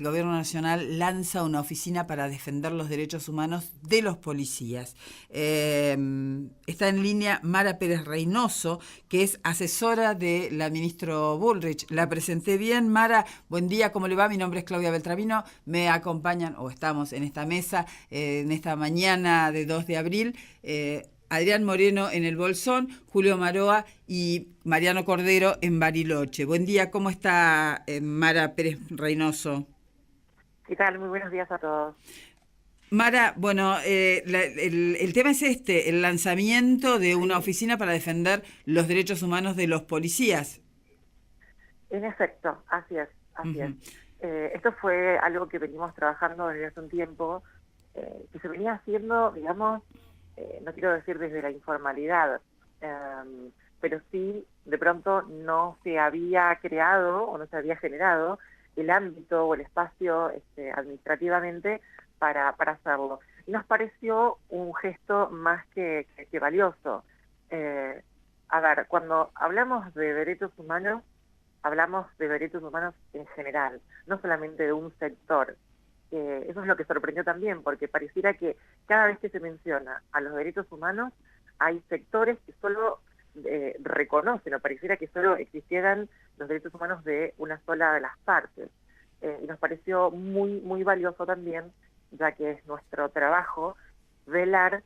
el Gobierno Nacional lanza una oficina para defender los derechos humanos de los policías. Está en línea Mara Pérez Reynoso, que es asesora de la ministra Bullrich. La presenté bien. Mara, buen día, ¿cómo le va? Mi nombre es Claudia Beltramino. Me acompañan, o estamos en esta mesa, en esta mañana de 2 de abril, Adrián Moreno en El Bolsón, Julio Maroa y Mariano Cordero en Bariloche. Buen día, ¿cómo está Mara Pérez Reynoso? ¿Qué tal? Muy buenos días a todos. Mara, bueno, el tema es el lanzamiento de una oficina para defender los derechos humanos de los policías. En efecto, así es, así es. Uh-huh. Esto fue algo que venimos trabajando desde hace un tiempo, que se venía haciendo, digamos, no quiero decir desde la informalidad, pero sí, de pronto no se había creado o no se había generado el ámbito o el espacio administrativamente para hacerlo. Y nos pareció un gesto más que valioso. A ver, cuando hablamos de derechos humanos, hablamos de derechos humanos en general, no solamente de un sector. Eso es lo que sorprendió también, porque pareciera que cada vez que se menciona a los derechos humanos, hay sectores que solo reconocen, o pareciera que solo existieran los derechos humanos de una sola de las partes. Y nos pareció muy, muy valioso también, ya que es nuestro trabajo velar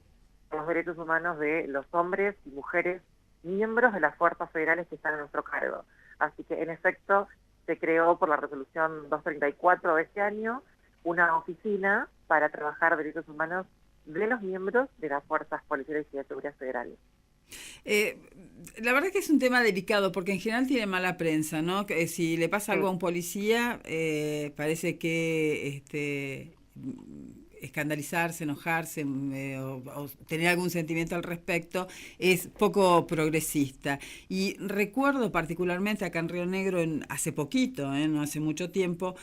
por los derechos humanos de los hombres y mujeres miembros de las fuerzas federales que están a nuestro cargo. Así que, en efecto, se creó por la resolución 234 de este año una oficina para trabajar derechos humanos de los miembros de las fuerzas policiales y de seguridad federales. La verdad que es un tema delicado porque en general tiene mala prensa, ¿no? Que si le pasa algo a un policía, parece que escandalizarse, enojarse o tener algún sentimiento al respecto es poco progresista. Y recuerdo particularmente acá en Río Negro, hace poquito, no hace mucho tiempo,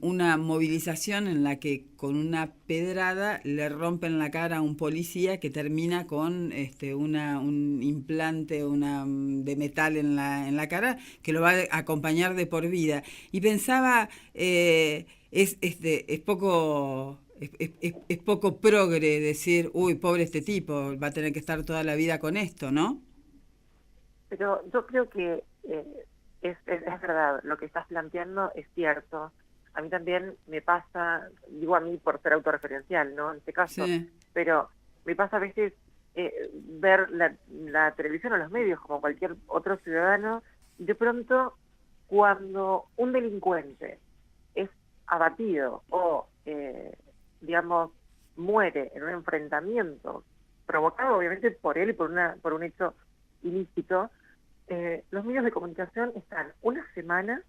una movilización en la que con una pedrada le rompen la cara a un policía que termina con un implante de metal en la cara que lo va a acompañar de por vida. Y pensaba, es poco... Es poco progre decir, uy, pobre este tipo, va a tener que estar toda la vida con esto, ¿no? Pero yo creo que es verdad, lo que estás planteando es cierto. A mí también me pasa, digo a mí por ser autorreferencial, ¿no? En este caso, Sí. pero me pasa a veces ver la televisión o los medios como cualquier otro ciudadano, y de pronto cuando un delincuente es abatido o digamos, muere en un enfrentamiento provocado obviamente por él y por un hecho ilícito, los medios de comunicación están una semana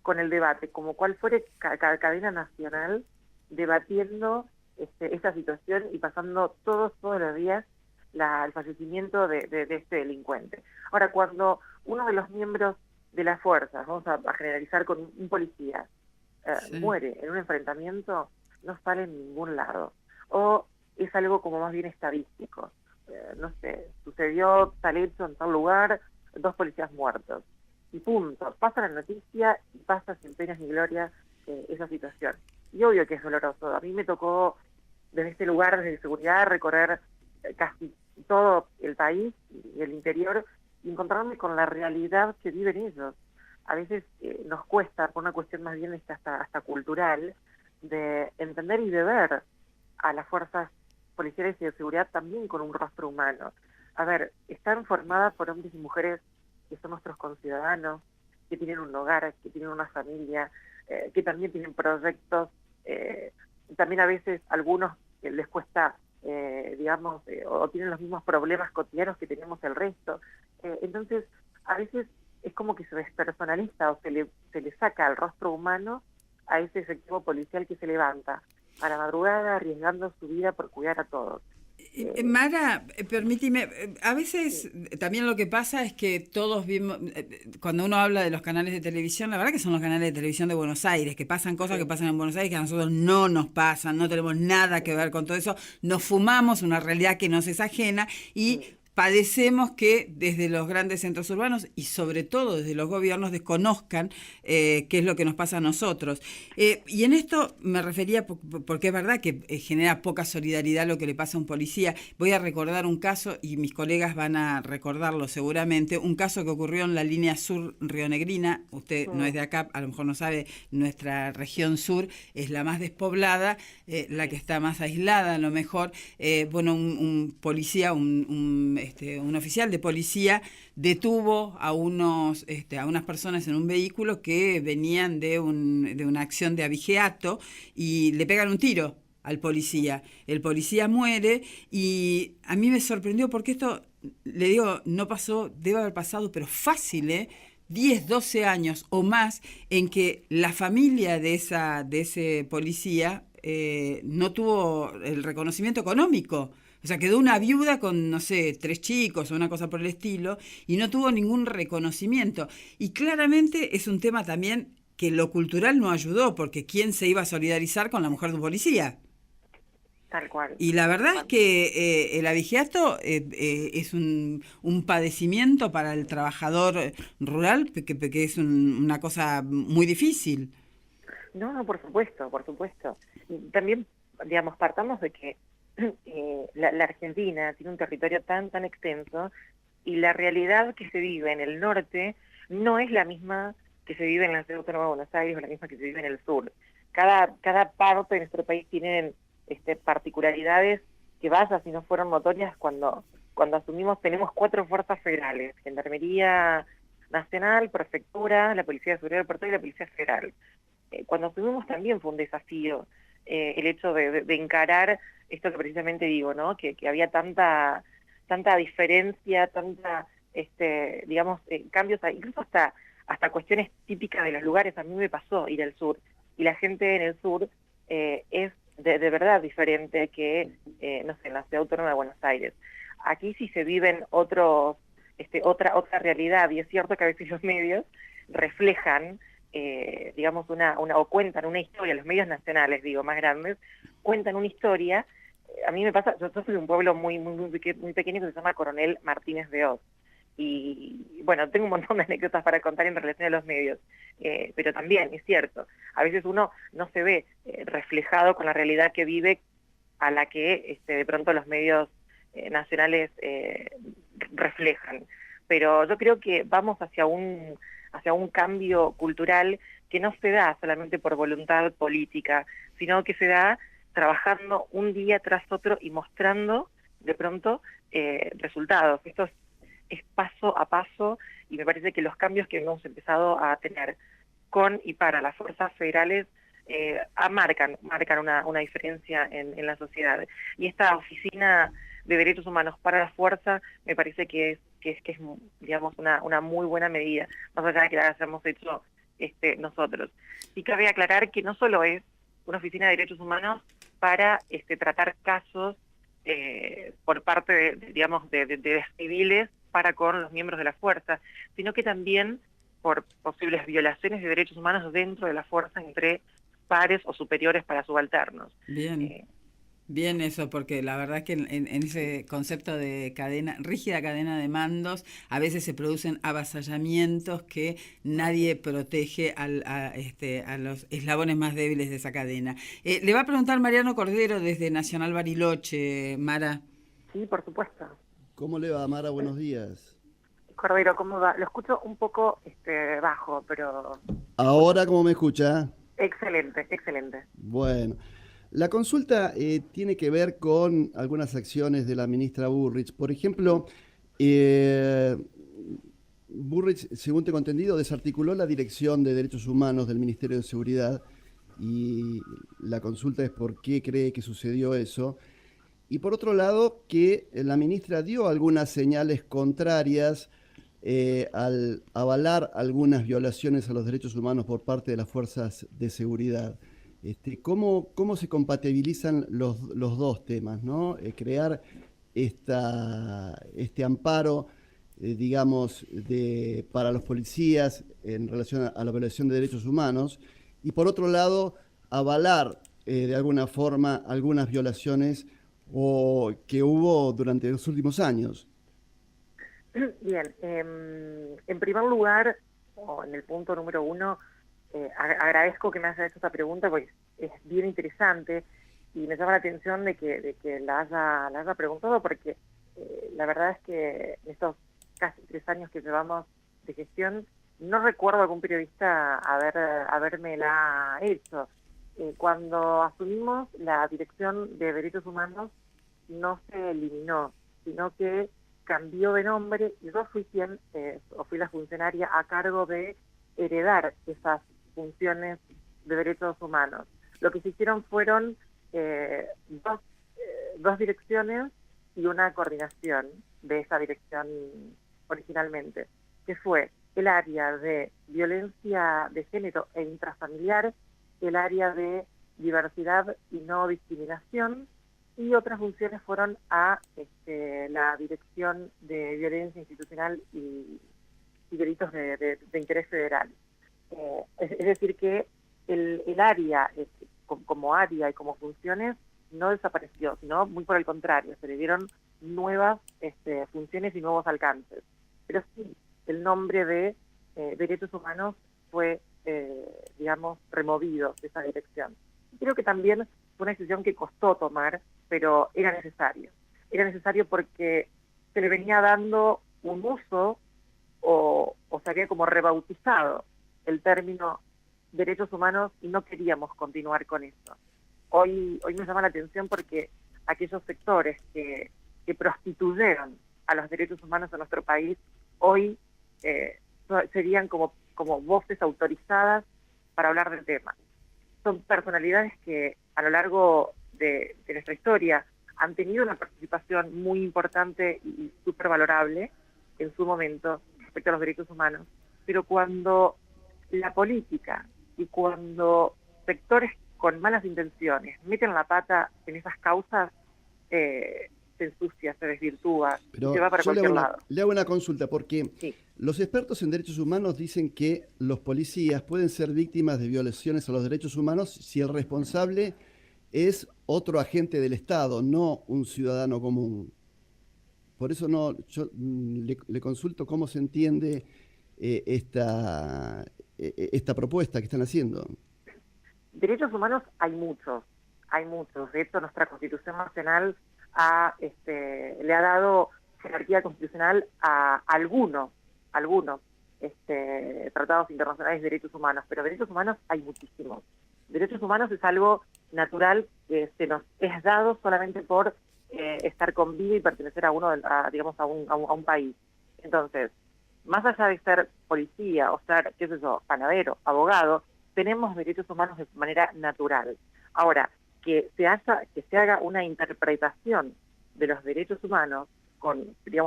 con el debate, como cual fuere cada cadena nacional, debatiendo esta situación y pasando todos los días el fallecimiento de este delincuente. Ahora, cuando uno de los miembros de las fuerzas, vamos a generalizar con un policía, Sí. muere en un enfrentamiento, no sale en ningún lado. O es algo como más bien estadístico. No sé, sucedió tal hecho en tal lugar, 2 policías muertos. Y punto. Pasa la noticia y pasa sin penas ni gloria esa situación. Y obvio que es doloroso. A mí me tocó desde este lugar, desde seguridad, recorrer casi todo el país y el interior y encontrarme con la realidad que viven ellos. A veces nos cuesta, por una cuestión más bien hasta cultural, de entender y de ver a las fuerzas policiales y de seguridad también con un rostro humano. A ver, están formadas por hombres y mujeres que son nuestros conciudadanos, que tienen un hogar, que tienen una familia, que también tienen proyectos, también a veces algunos les cuesta, digamos, o tienen los mismos problemas cotidianos que tenemos el resto. Entonces, a veces es como que se despersonaliza o se le saca el rostro humano a ese efectivo policial que se levanta a la madrugada arriesgando su vida por cuidar a todos. Mara, permíteme, a veces Sí, también lo que pasa es que todos vimos, cuando uno habla de los canales de televisión, la verdad que son los canales de televisión de Buenos Aires, que pasan cosas que sí, pasan en Buenos Aires que a nosotros no nos pasan, no tenemos nada que sí, ver con todo eso, nos fumamos una realidad que nos es ajena y sí. padecemos que desde los grandes centros urbanos y sobre todo desde los gobiernos desconozcan qué es lo que nos pasa a nosotros. Y en esto me refería, porque es verdad que genera poca solidaridad lo que le pasa a un policía. Voy a recordar un caso, y mis colegas van a recordarlo seguramente, un caso que ocurrió en la línea sur rionegrina. Usted no es de acá, a lo mejor no sabe, nuestra región sur es la más despoblada, la que está más aislada a lo mejor. Bueno, un policía, un oficial de policía detuvo a unas personas en un vehículo que venían de una acción de abigeato y le pegan un tiro al policía. El policía muere y a mí me sorprendió porque esto, le digo, no pasó, debe haber pasado, pero fácil, 10, 12 años o más en que la familia de ese policía no tuvo el reconocimiento económico. O sea, quedó una viuda con, no sé, 3 chicos o una cosa por el estilo, y no tuvo ningún reconocimiento. Y claramente es un tema también que lo cultural no ayudó, porque ¿quién se iba a solidarizar con la mujer de un policía? Tal cual. Y la verdad es que el abigeato es un padecimiento para el trabajador rural, que es una cosa muy difícil. No, no, por supuesto, por supuesto. También, digamos, partamos de que la Argentina tiene un territorio tan extenso y la realidad que se vive en el norte no es la misma que se vive en la ciudad autónoma de Buenos Aires o la misma que se vive en el sur. Cada parte de nuestro país tiene particularidades que vaya, si no fueron notorias, cuando asumimos. Tenemos 4 fuerzas federales: Gendarmería Nacional, Prefectura, la Policía de Seguridad del Puerto y la Policía Federal. Cuando asumimos también fue un desafío el hecho de encarar esto que precisamente digo, ¿no? Que había tanta diferencia, digamos, cambios, incluso hasta cuestiones típicas de los lugares. A mí me pasó ir al sur, y la gente en el sur es de verdad diferente que, no sé, en la ciudad autónoma de Buenos Aires. Aquí sí se viven otra realidad, y es cierto que a veces los medios reflejan, digamos, o cuentan una historia. Los medios nacionales, digo, más grandes, cuentan una historia. A mí me pasa, yo soy de un pueblo muy pequeño que se llama Coronel Martínez de Oz, y bueno, tengo un montón de anécdotas para contar en relación a los medios, pero también es cierto, a veces uno no se ve reflejado con la realidad que vive, a la que de pronto los medios nacionales reflejan. Pero yo creo que vamos hacia un cambio cultural que no se da solamente por voluntad política, sino que se da trabajando un día tras otro y mostrando de pronto resultados. Esto es paso a paso, y me parece que los cambios que hemos empezado a tener con y para las fuerzas federales marcan una diferencia en la sociedad. Y esta oficina de derechos humanos para la fuerza me parece que es digamos, una muy buena medida, más allá de que la hayamos hecho nosotros. Y cabe aclarar que no solo es una oficina de derechos humanos para tratar casos por parte de civiles para con los miembros de la fuerza, sino que también por posibles violaciones de derechos humanos dentro de la fuerza entre pares o superiores para subalternos. Bien. Bien eso, porque la verdad es que en ese concepto de rígida cadena de mandos, a veces se producen avasallamientos que nadie protege a los eslabones más débiles de esa cadena. Le va a preguntar Mariano Cordero desde Nacional Bariloche, Mara. Sí, por supuesto. ¿Cómo le va, Mara? Buenos días. Cordero, ¿cómo va? Lo escucho un poco bajo, pero... ¿Ahora cómo me escucha? Excelente. Bueno, la consulta tiene que ver con algunas acciones de la ministra Burrich. Por ejemplo, Burrich, según tengo entendido, desarticuló la Dirección de Derechos Humanos del Ministerio de Seguridad, y la consulta es por qué cree que sucedió eso. Y por otro lado, que la ministra dio algunas señales contrarias al avalar algunas violaciones a los derechos humanos por parte de las fuerzas de seguridad. ¿Cómo se compatibilizan los dos temas, ¿no? Crear este amparo, digamos, para los policías en relación a la violación de derechos humanos, y por otro lado, avalar de alguna forma algunas violaciones que hubo durante los últimos años? Bien, en primer lugar, o en el punto número uno, agradezco que me haya hecho esta pregunta porque es bien interesante y me llama la atención de que la haya preguntado porque la verdad es que en estos casi 3 años que llevamos de gestión, no recuerdo algún periodista habérmela hecho. Cuando asumimos la Dirección de Derechos Humanos, no se eliminó, sino que cambió de nombre y yo fui fui la funcionaria a cargo de heredar esas funciones de derechos humanos. Lo que se hicieron fueron dos direcciones y una coordinación de esa dirección originalmente, que fue el área de violencia de género e intrafamiliar, el área de diversidad y no discriminación, y otras funciones fueron a la Dirección de Violencia Institucional y Delitos de Interés Federal. Es decir, que el área, como área y como funciones, no desapareció, sino muy por el contrario, se le dieron nuevas funciones y nuevos alcances. Pero sí, el nombre de Derechos Humanos fue, digamos, removido de esa dirección. Creo que también fue una decisión que costó tomar, pero era necesario. Era necesario porque se le venía dando un uso o se había como rebautizado el término derechos humanos y no queríamos continuar con eso. Hoy me llama la atención porque aquellos sectores que prostituyeron a los derechos humanos en nuestro país, hoy serían como voces autorizadas para hablar del tema. Son personalidades que a lo largo de nuestra historia han tenido una participación muy importante y súper valorable en su momento respecto a los derechos humanos, pero cuando la política y cuando sectores con malas intenciones meten la pata en esas causas, se ensucia, se desvirtúa, y se va para cualquier lado. Le hago una consulta, porque sí. Los expertos en derechos humanos dicen que los policías pueden ser víctimas de violaciones a los derechos humanos si el responsable es otro agente del Estado, no un ciudadano común. Por eso yo le consulto cómo se entiende esta propuesta que están haciendo. Derechos humanos hay muchos. De hecho, nuestra Constitución Nacional le ha dado jerarquía constitucional a algunos tratados internacionales de derechos humanos, pero derechos humanos hay muchísimos. Derechos humanos es algo natural que se nos es dado solamente por estar con vida y pertenecer a un país. Entonces, más allá de ser policía o ser, panadero, abogado, tenemos derechos humanos de manera natural. Ahora, que se haga una interpretación de los derechos humanos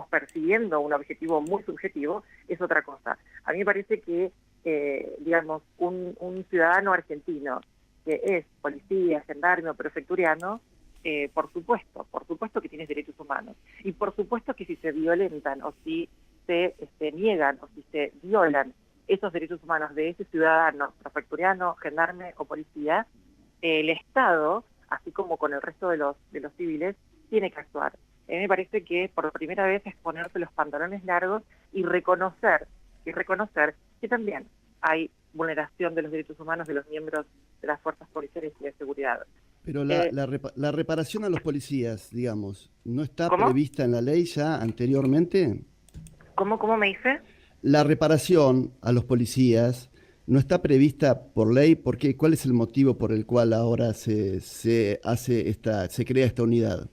persiguiendo un objetivo muy subjetivo, es otra cosa. A mí me parece que, un ciudadano argentino que es policía, gendarme o prefecturiano, por supuesto que tiene derechos humanos. Y por supuesto que si se violentan o si se niegan o si se violan esos derechos humanos de ese ciudadano, prefecturiano, gendarme o policía, el Estado, así como con el resto de los civiles, tiene que actuar. A mí me parece que por primera vez es ponerse los pantalones largos y reconocer que también hay vulneración de los derechos humanos de los miembros de las fuerzas policiales y de seguridad. Pero la reparación a los policías, digamos, ¿no está ¿Cómo? prevista en la ley ya anteriormente? ¿Cómo me dice? La reparación a los policías no está prevista por ley, porque ¿cuál es el motivo por el cual ahora se crea esta unidad?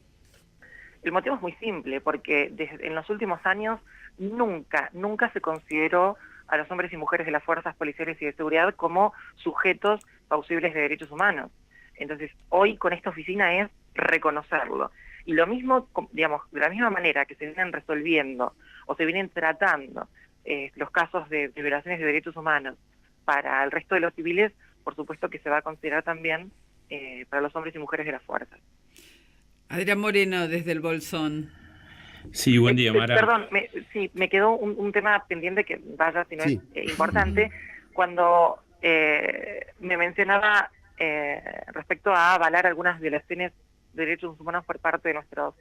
El motivo es muy simple, porque en los últimos años nunca se consideró a los hombres y mujeres de las fuerzas policiales y de seguridad como sujetos plausibles de derechos humanos. Entonces, hoy con esta oficina es reconocerlo. Y lo mismo, digamos, de la misma manera que se vienen resolviendo o se vienen tratando los casos de violaciones de derechos humanos para el resto de los civiles, por supuesto que se va a considerar también para los hombres y mujeres de las fuerzas. Adrián Moreno, desde el Bolsón. Sí, buen día, Mara. Perdón, me quedó un tema pendiente que vaya, si no sí. Es importante. Cuando me mencionaba respecto a avalar algunas violaciones de derechos humanos por parte de nuestros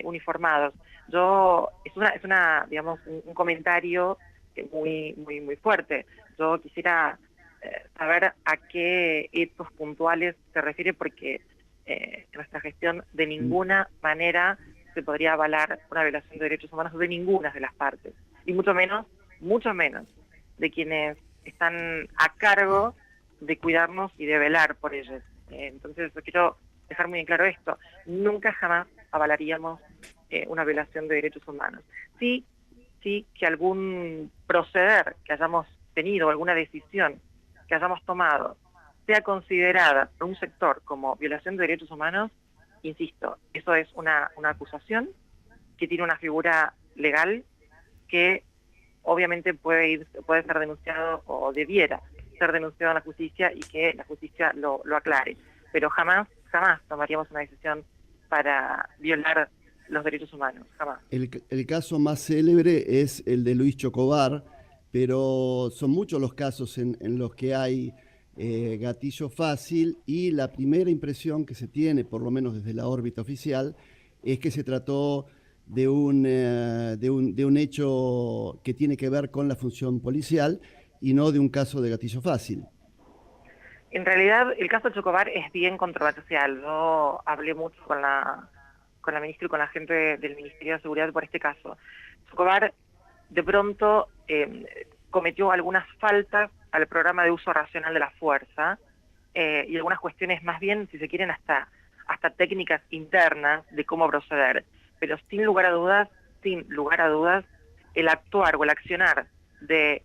uniformados. Es una digamos, un comentario muy fuerte. Yo quisiera saber a qué hechos puntuales se refiere, porque en nuestra gestión de ninguna manera se podría avalar una violación de derechos humanos de ninguna de las partes, y mucho menos de quienes están a cargo de cuidarnos y de velar por ellos. Entonces yo quiero dejar muy en claro esto: nunca jamás avalaríamos una violación de derechos humanos. Sí que algún proceder que hayamos tenido, alguna decisión que hayamos tomado, sea considerada por un sector como violación de derechos humanos, insisto, eso es una acusación que tiene una figura legal que obviamente puede ser denunciado, o debiera ser denunciado en la justicia, y que la justicia lo aclare. Pero jamás tomaríamos una decisión para violar los derechos humanos, jamás. El caso más célebre es el de Luis Chocobar, pero son muchos los casos en los que hay gatillo fácil, y la primera impresión que se tiene, por lo menos desde la órbita oficial, es que se trató de un hecho que tiene que ver con la función policial y no de un caso de gatillo fácil. En realidad, el caso de Chocobar es bien controversial. Yo hablé mucho con la ministra y con la gente del Ministerio de Seguridad por este caso. Chocobar, de pronto, cometió algunas faltas al programa de uso racional de la fuerza, y algunas cuestiones más bien, si se quieren, hasta técnicas internas de cómo proceder. Pero sin lugar a dudas, el actuar o el accionar de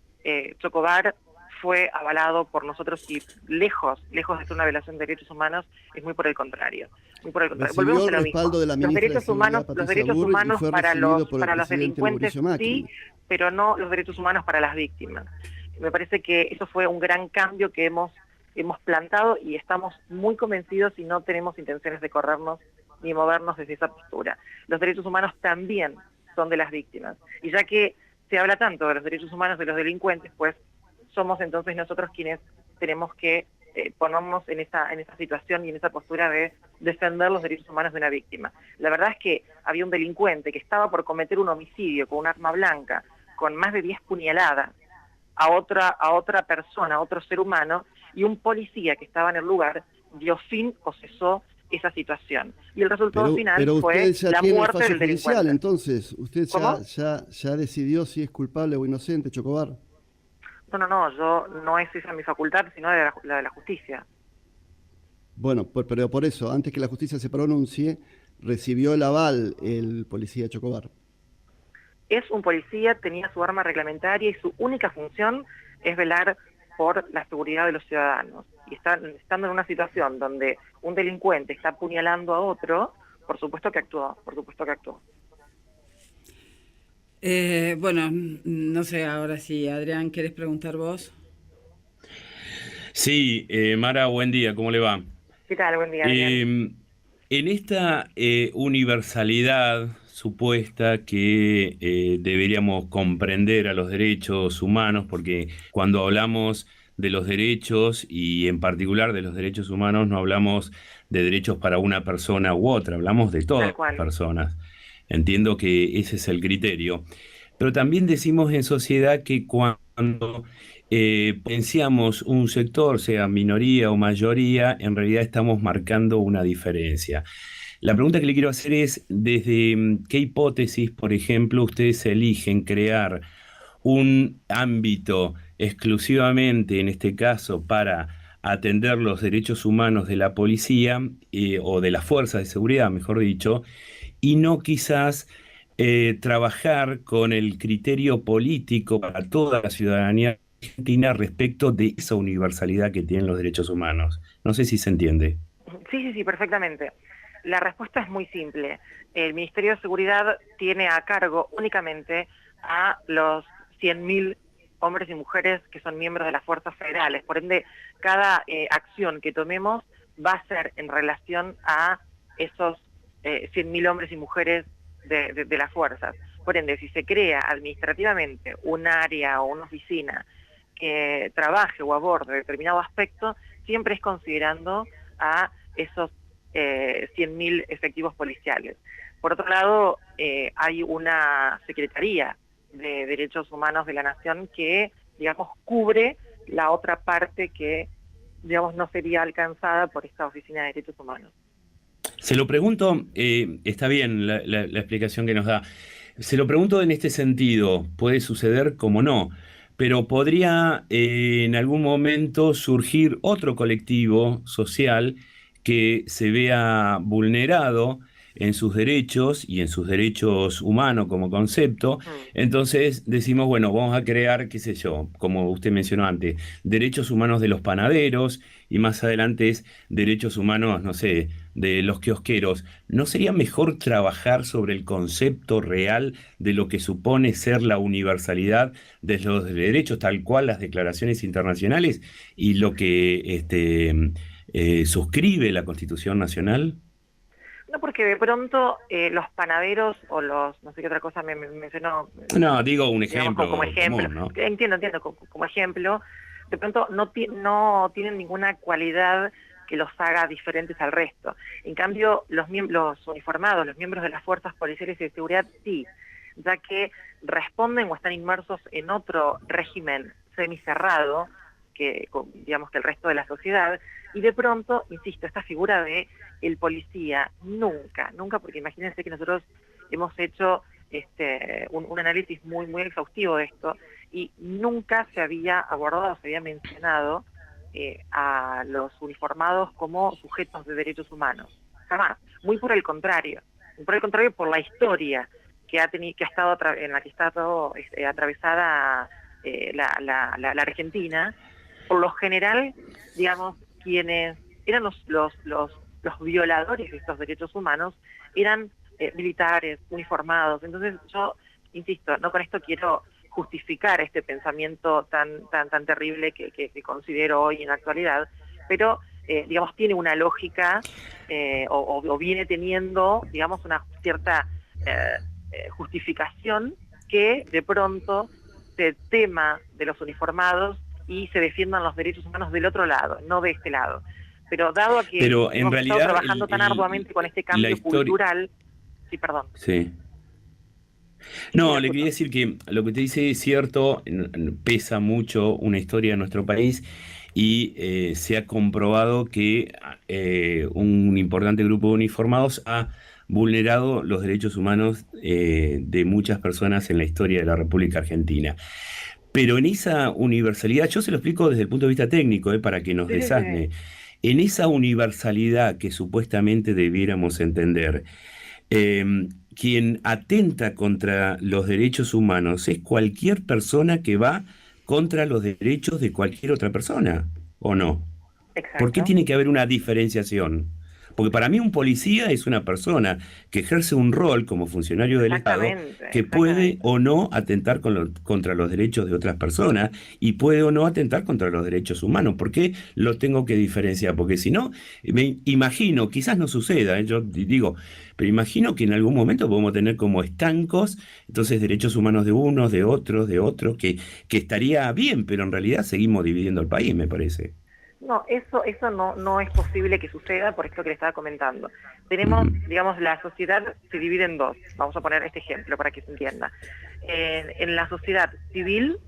Chocobar fue avalado por nosotros, y lejos de ser una violación de derechos humanos, es muy por el contrario. Volvemos a lo mismo. Los derechos humanos para los delincuentes sí, pero no los derechos humanos para las víctimas. Me parece que eso fue un gran cambio que hemos plantado, y estamos muy convencidos y no tenemos intenciones de corrernos ni movernos desde esa postura. Los derechos humanos también son de las víctimas. Y ya que se habla tanto de los derechos humanos de los delincuentes, pues somos entonces nosotros quienes tenemos que ponernos en esa situación y en esa postura de defender los derechos humanos de una víctima. La verdad es que había un delincuente que estaba por cometer un homicidio con un arma blanca, con más de 10 puñaladas a otra persona, a otro ser humano, y un policía que estaba en el lugar dio fin o cesó esa situación. Y el resultado final fue la muerte del delincuente. Entonces, ¿usted ya decidió si es culpable o inocente, Chocobar? No, no es esa mi facultad, sino la de la justicia. Bueno, pero por eso, antes que la justicia se pronuncie, recibió el aval el policía Chocobar. Es un policía, tenía su arma reglamentaria, y su única función es velar por la seguridad de los ciudadanos. Y estando en una situación donde un delincuente está apuñalando a otro, por supuesto que actuó. Bueno, no sé, ahora sí, Adrián, ¿querés preguntar vos? Sí, Mara, buen día, ¿cómo le va? ¿Qué tal? Buen día, Adrián. En esta universalidad supuesta que deberíamos comprender a los derechos humanos, porque cuando hablamos de los derechos, y en particular de los derechos humanos, no hablamos de derechos para una persona u otra, hablamos de todas las personas. Entiendo que ese es el criterio. Pero también decimos en sociedad que cuando pensamos un sector, sea minoría o mayoría, en realidad estamos marcando una diferencia. La pregunta que le quiero hacer es, ¿desde qué hipótesis, por ejemplo, ustedes eligen crear un ámbito exclusivamente, en este caso, para atender los derechos humanos de la policía o de las fuerzas de seguridad, mejor dicho, y no quizás trabajar con el criterio político para toda la ciudadanía argentina respecto de esa universalidad que tienen los derechos humanos? No sé si se entiende. Sí, perfectamente. La respuesta es muy simple. El Ministerio de Seguridad tiene a cargo únicamente a los 100.000 hombres y mujeres que son miembros de las fuerzas federales. Por ende, cada acción que tomemos va a ser en relación a esos 100.000 hombres y mujeres de las fuerzas. Por ende, si se crea administrativamente un área o una oficina que trabaje o aborde determinado aspecto, siempre es considerando a esos 100.000 efectivos policiales. Por otro lado, hay una Secretaría de Derechos Humanos de la Nación que, digamos, cubre la otra parte que, digamos, no sería alcanzada por esta Oficina de Derechos Humanos. Se lo pregunto, está bien la explicación que nos da. Se lo pregunto en este sentido, puede suceder como no, pero podría en algún momento surgir otro colectivo social que se vea vulnerado en sus derechos y en sus derechos humanos como concepto. Entonces decimos, bueno, vamos a crear, qué sé yo, como usted mencionó antes, derechos humanos de los panaderos y más adelante es derechos humanos, no sé, de los kiosqueros. ¿No sería mejor trabajar sobre el concepto real de lo que supone ser la universalidad de los derechos, tal cual las declaraciones internacionales y lo que suscribe la Constitución Nacional? No, porque de pronto los panaderos o los, no sé qué otra cosa me mencionó, No, digo un digamos, ejemplo como ejemplo, común, ¿no? entiendo, como ejemplo, de pronto no tienen ninguna cualidad que los haga diferentes al resto. En cambio, los uniformados, los miembros de las fuerzas policiales y de seguridad, sí, ya que responden o están inmersos en otro régimen semicerrado que, digamos, que el resto de la sociedad, y de pronto, insisto, esta figura de el policía, nunca, porque imagínense que nosotros hemos hecho un análisis muy exhaustivo de esto, y nunca se había abordado, se había mencionado a los uniformados como sujetos de derechos humanos. Jamás. Muy por el contrario, por la historia que ha estado en la que está todo atravesada la Argentina. Por lo general, digamos, quienes eran los violadores de estos derechos humanos eran militares, uniformados. Entonces yo, insisto, no con esto quiero justificar este pensamiento tan terrible que considero hoy en la actualidad, pero digamos tiene una lógica o viene teniendo, digamos, una cierta justificación que de pronto se tema de los uniformados y se defiendan los derechos humanos del otro lado, no de este lado. Pero dado a que Pero en hemos realidad estado trabajando tan arduamente con este cambio cultural, sí, perdón. Sí. No, le quería decir que lo que usted dice es cierto, pesa mucho una historia de nuestro país y se ha comprobado que un importante grupo de uniformados ha vulnerado los derechos humanos de muchas personas en la historia de la República Argentina. Pero en esa universalidad, yo se lo explico desde el punto de vista técnico, para que nos desasne, en esa universalidad que supuestamente debiéramos entender, quien atenta contra los derechos humanos es cualquier persona que va contra los derechos de cualquier otra persona, ¿o no? Exacto. ¿Por qué tiene que haber una diferenciación? Porque para mí un policía es una persona que ejerce un rol como funcionario del Estado que puede o no atentar contra los derechos de otras personas y puede o no atentar contra los derechos humanos. ¿Por qué lo tengo que diferenciar? Porque si no, me imagino, quizás no suceda, yo digo, pero imagino que en algún momento podemos tener como estancos, entonces derechos humanos de unos, de otros, que estaría bien, pero en realidad seguimos dividiendo el país, me parece. No, eso no es posible que suceda, por esto que le estaba comentando. Tenemos, digamos, la sociedad se divide en dos. Vamos a poner este ejemplo para que se entienda. En la sociedad civil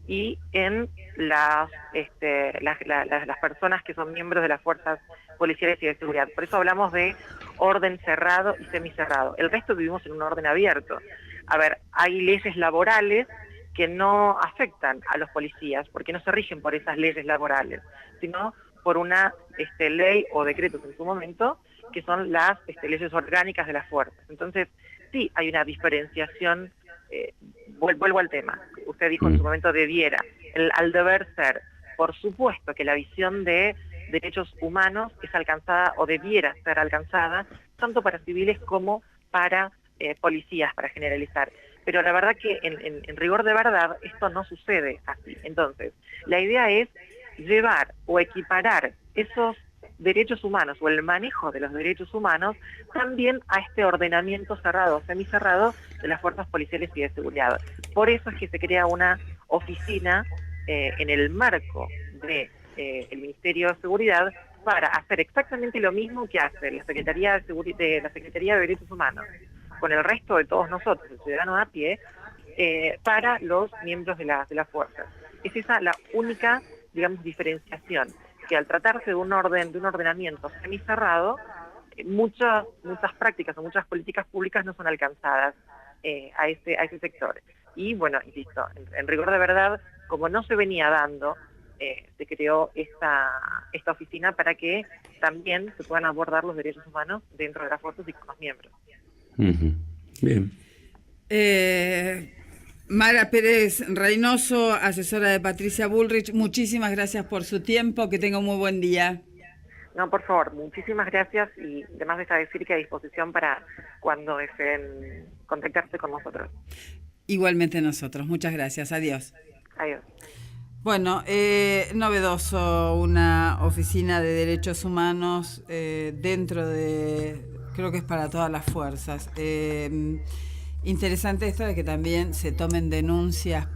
y en las personas que son miembros de las fuerzas policiales y de seguridad. Por eso hablamos de orden cerrado y semicerrado. El resto vivimos en un orden abierto. A ver, hay leyes laborales que no afectan a los policías, porque no se rigen por esas leyes laborales, sino por una ley o decretos en su momento, que son las leyes orgánicas de las fuerzas. Entonces, sí hay una diferenciación, vuelvo al tema, usted dijo en su momento debiera, al deber ser, por supuesto que la visión de derechos humanos es alcanzada o debiera ser alcanzada, tanto para civiles como para policías, para generalizar. Pero la verdad que en rigor de verdad esto no sucede así. Entonces, la idea es llevar o equiparar esos derechos humanos o el manejo de los derechos humanos también a este ordenamiento cerrado, semicerrado de las fuerzas policiales y de seguridad. Por eso es que se crea una oficina en el marco de el Ministerio de Seguridad para hacer exactamente lo mismo que hace la Secretaría de Derechos Humanos con el resto de todos nosotros, el ciudadano a pie, para los miembros de las fuerzas. Es esa la única, digamos, diferenciación, que al tratarse de un ordenamiento semicerrado, muchas prácticas o muchas políticas públicas no son alcanzadas a ese sector. Y bueno, insisto, en rigor de verdad, como no se venía dando, se creó esta oficina para que también se puedan abordar los derechos humanos dentro de las fuerzas y con los miembros. Bien. Mara Pérez Reynoso, asesora de Patricia Bullrich, muchísimas gracias por su tiempo, que tenga un muy buen día. No, por favor, muchísimas gracias y además deja decir que a disposición para cuando deseen contactarse con nosotros. Igualmente nosotros, muchas gracias, adiós. Adiós. Bueno, novedoso, una oficina de derechos humanos dentro de, creo que es para todas las fuerzas. Interesante esto de que también se tomen denuncias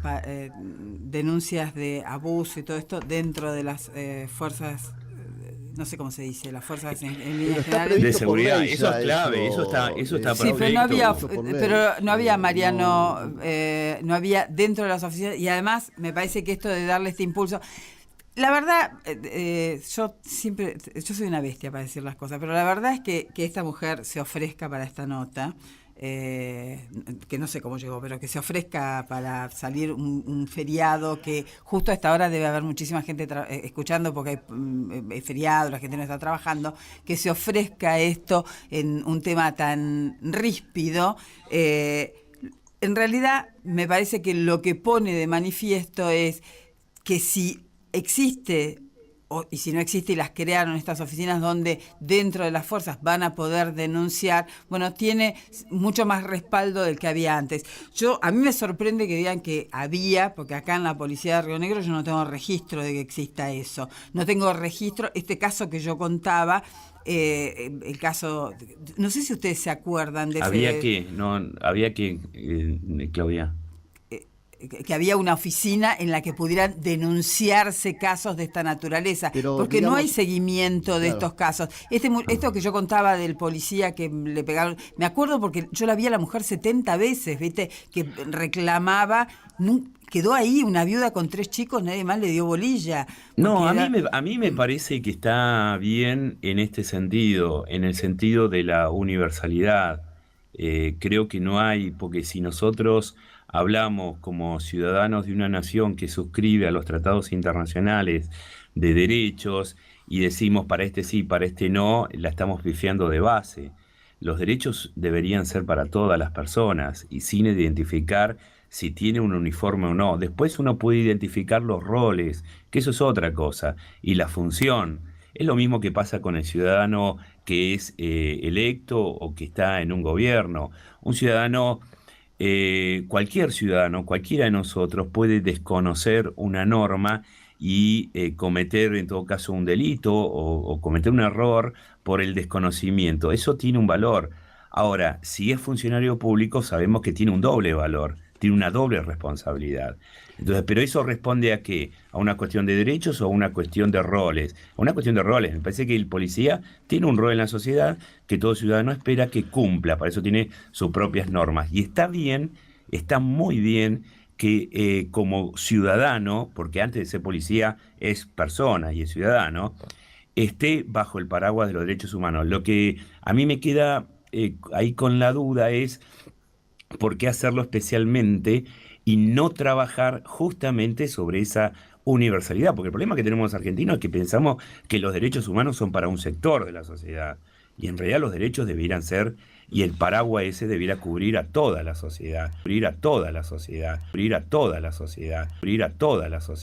de abuso y todo esto dentro de las fuerzas, no sé cómo se dice, las fuerzas en líneas generales. De seguridad, eso es clave, eso está sí, pero no había Mariano, no había dentro de las oficinas, y además me parece que esto de darle este impulso, la verdad, yo soy una bestia para decir las cosas, pero la verdad es que esta mujer se ofrezca para esta nota, que no sé cómo llegó, pero que se ofrezca para salir un feriado, que justo a esta hora debe haber muchísima gente escuchando porque hay feriado, la gente no está trabajando, que se ofrezca esto en un tema tan ríspido. En realidad me parece que lo que pone de manifiesto es que si existe y si no existe y las crearon estas oficinas donde dentro de las fuerzas van a poder denunciar, bueno, tiene mucho más respaldo del que había antes. A mí me sorprende que digan que había, porque acá en la policía de Río Negro yo no tengo registro de que exista eso. No tengo registro, este caso que yo contaba, el caso, no sé si ustedes se acuerdan de había que, Claudia, que había una oficina en la que pudieran denunciarse casos de esta naturaleza, porque no hay seguimiento de estos casos. Esto que yo contaba del policía que le pegaron, me acuerdo porque yo la vi a la mujer 70 veces, ¿viste? Que reclamaba, quedó ahí una viuda con 3 chicos, nadie más le dio bolilla. No, a mí me parece que está bien en este sentido, en el sentido de la universalidad. Creo que no hay, porque si nosotros hablamos como ciudadanos de una nación que suscribe a los tratados internacionales de derechos y decimos para este sí, para este no, la estamos pifiando de base. Los derechos deberían ser para todas las personas y sin identificar si tiene un uniforme o no. Después uno puede identificar los roles, que eso es otra cosa, y la función. Es lo mismo que pasa con el ciudadano que es electo o que está en un gobierno. Un ciudadano... cualquier ciudadano, cualquiera de nosotros puede desconocer una norma y cometer en todo caso un delito o cometer un error por el desconocimiento. Eso tiene un valor. Ahora, si es funcionario público, sabemos que tiene un doble valor, tiene una doble responsabilidad. Entonces, pero eso responde ¿a qué? ¿A una cuestión de derechos o a una cuestión de roles? A una cuestión de roles. Me parece que el policía tiene un rol en la sociedad que todo ciudadano espera que cumpla, para eso tiene sus propias normas. Y está bien, está muy bien que como ciudadano, porque antes de ser policía es persona y es ciudadano, esté bajo el paraguas de los derechos humanos. Lo que a mí me queda ahí con la duda es por qué hacerlo especialmente y no trabajar justamente sobre esa universalidad, porque el problema que tenemos los argentinos es que pensamos que los derechos humanos son para un sector de la sociedad, y en realidad los derechos debieran ser, y el paraguas ese debiera cubrir a toda la sociedad, cubrir a toda la sociedad, cubrir a toda la sociedad, cubrir a toda la sociedad.